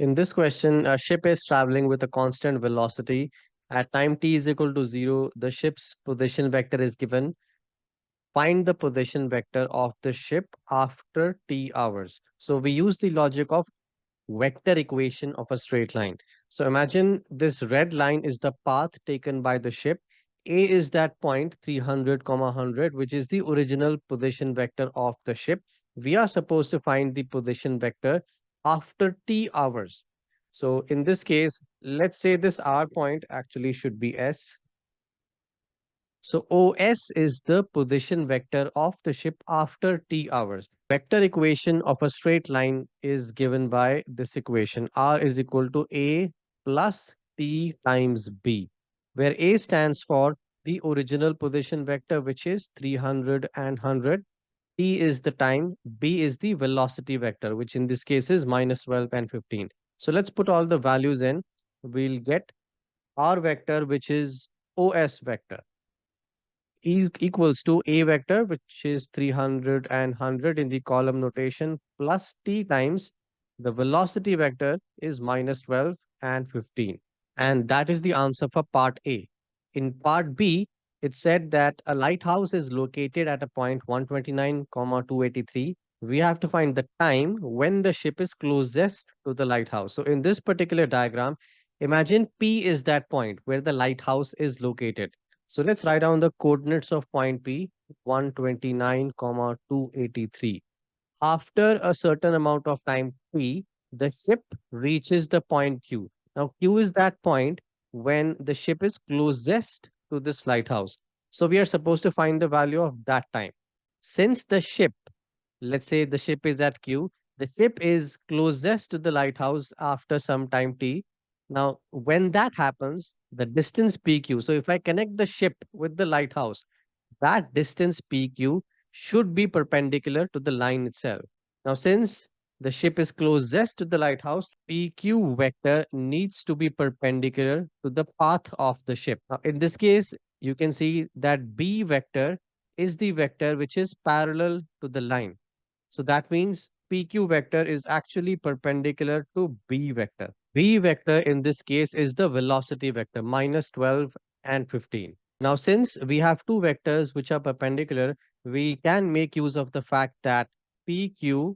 In this question, a ship is traveling with a constant velocity. At time t is equal to 0, the ship's position vector is given. Find the position vector of the ship after t hours. So we use the logic of vector equation of a straight line. So imagine this red line is the path taken by the ship. A is that point 300, 100, which is the original position vector of the ship. We are supposed to find the position vector after t hours. So in this case, let's say this R point actually should be S. So OS is the position vector of the ship after t hours. Vector equation of a straight line is given by this equation. R is equal to A plus T times B, where A stands for the original position vector, which is 300 and 100. T is the time, B is the velocity vector, which in this case is minus 12 and 15. So let's put all the values in. We'll get R vector, which is OS vector is equals to A vector, which is 300 and 100 in the column notation, plus T times the velocity vector is minus 12 and 15. And that is the answer for part A. In part B, it said that a lighthouse is located at a point 129, 283. We have to find the time when the ship is closest to the lighthouse. So in this particular diagram, imagine P is that point where the lighthouse is located. So let's write down the coordinates of point P, 129, 283. After a certain amount of time T, the ship reaches the point Q. Now, Q is that point when the ship is closest to this lighthouse. So we are supposed to find the value of that time. Since the ship, let's say the ship is at Q, the ship is closest to the lighthouse after some time T. Now, when that happens, the distance PQ. So if I connect the ship with the lighthouse, that distance PQ should be perpendicular to the line itself. Now, since the ship is closest to the lighthouse, PQ vector needs to be perpendicular to the path of the ship. Now, in this case, you can see that B vector is the vector which is parallel to the line. So that means PQ vector is actually perpendicular to B vector. B vector in this case is the velocity vector, minus 12 and 15. Now, since we have two vectors which are perpendicular, we can make use of the fact that PQ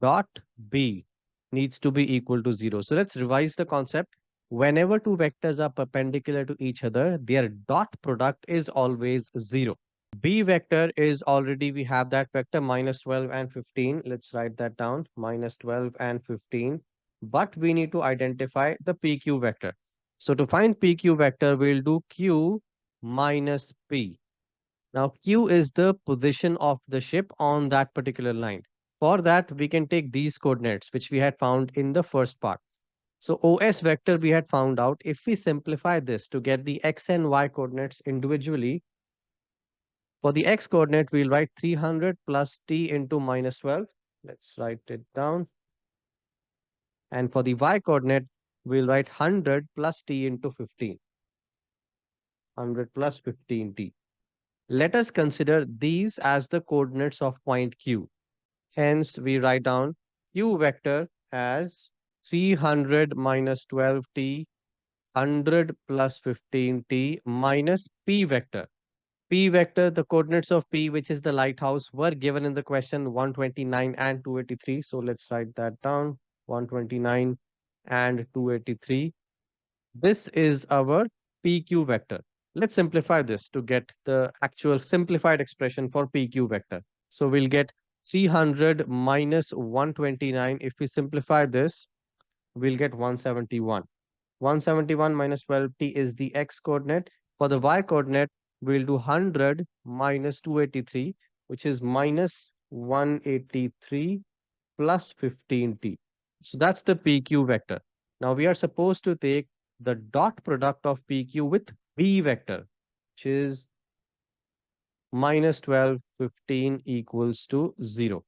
dot B needs to be equal to 0. So let's revise the concept. Whenever two vectors are perpendicular to each other, their dot product is always 0. B vector is already, we have that vector minus 12 and 15. Let's write that down, minus 12 and 15. But we need to identify the PQ vector. So to find PQ vector, we'll do Q minus P. Now Q is the position of the ship on that particular line. For that, we can take these coordinates, which we had found in the first part. So OS vector we had found out. If we simplify this to get the X and Y coordinates individually, for the X coordinate, we'll write 300 plus T into minus 12. Let's write it down. And for the Y coordinate, we'll write 100 plus T into 15. 100 plus 15T. Let us consider these as the coordinates of point Q. Hence, we write down Q vector as 300 minus 12T, 100 plus 15T minus P vector. P vector, the coordinates of P, which is the lighthouse, were given in the question 129 and 283. So let's write that down, 129 and 283. This is our PQ vector. Let's simplify this to get the actual simplified expression for PQ vector. So we'll get 300 minus 129. If we simplify this, we'll get 171. 171 minus 12T is the X coordinate. For the Y coordinate, we'll do 100 minus 283, which is minus 183 plus 15T. So that's the PQ vector. Now we are supposed to take the dot product of PQ with B vector, which is minus 12, 15 equals to 0.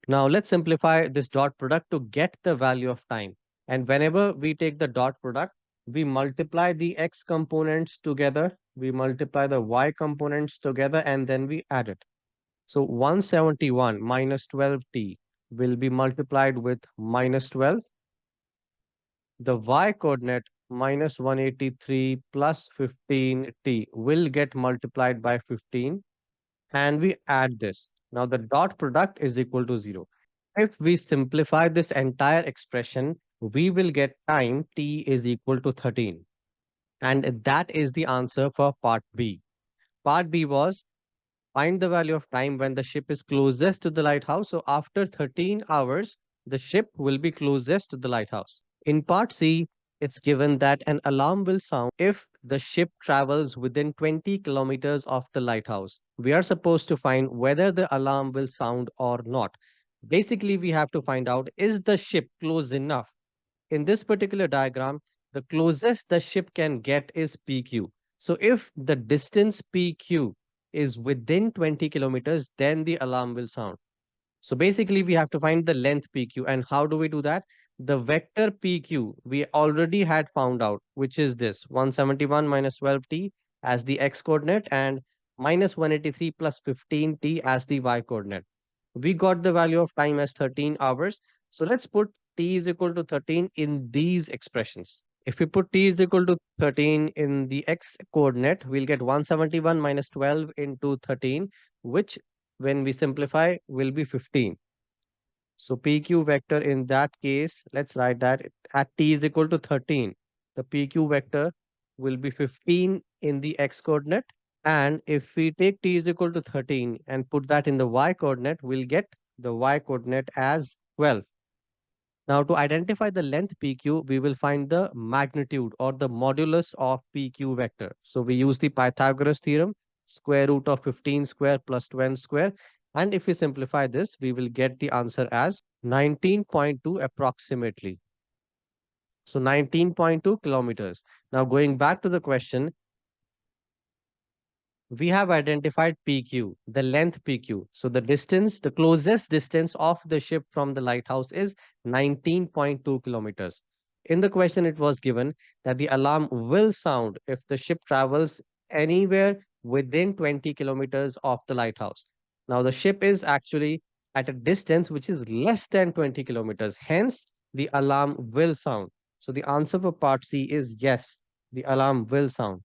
Now let's simplify this dot product to get the value of time. And whenever we take the dot product, we multiply the X components together, we multiply the Y components together, and then we add it. So 171 minus 12T will be multiplied with minus 12. the y coordinate minus 183 plus 15t will get multiplied by 15 and we add this. Now the dot product is equal to 0. If we simplify this entire expression, we will get time t is equal to 13. And that is the answer for part B. Part B was find the value of time when the ship is closest to the lighthouse. So after 13 hours, the ship will be closest to the lighthouse. In part C, it's given that an alarm will sound if the ship travels within 20 kilometers of the lighthouse. We are supposed to find whether the alarm will sound or not. Basically, we have to find out is the ship close enough. In this particular diagram, the closest the ship can get is PQ. So if the distance PQ is within 20 kilometers, then the alarm will sound. So basically, we have to find the length PQ. And how do we do that? The vector PQ we already had found out, which is this 171 minus 12t as the x coordinate and minus 183 plus 15t as the y coordinate. We got the value of time as 13 hours. So let's put t is equal to 13 in these expressions. If we put t is equal to 13 in the x coordinate, we'll get 171 minus 12 into 13, which when we simplify will be 15. So PQ vector in that case, let's write that at t is equal to 13. The PQ vector will be 15 in the x coordinate. And if we take t is equal to 13 and put that in the y coordinate, we'll get the y coordinate as 12. Now, to identify the length PQ, we will find the magnitude or the modulus of PQ vector. So we use the Pythagoras theorem, square root of 15 square plus 12 square. And if we simplify this, we will get the answer as 19.2 approximately. So 19.2 kilometers. Now, going back to the question, we have identified PQ, the length PQ. So the distance, the closest distance of the ship from the lighthouse is 19.2 kilometers. In the question, it was given that the alarm will sound if the ship travels anywhere within 20 kilometers of the lighthouse. Now, the ship is actually at a distance which is less than 20 kilometers. Hence, the alarm will sound. So the answer for part C is yes, the alarm will sound.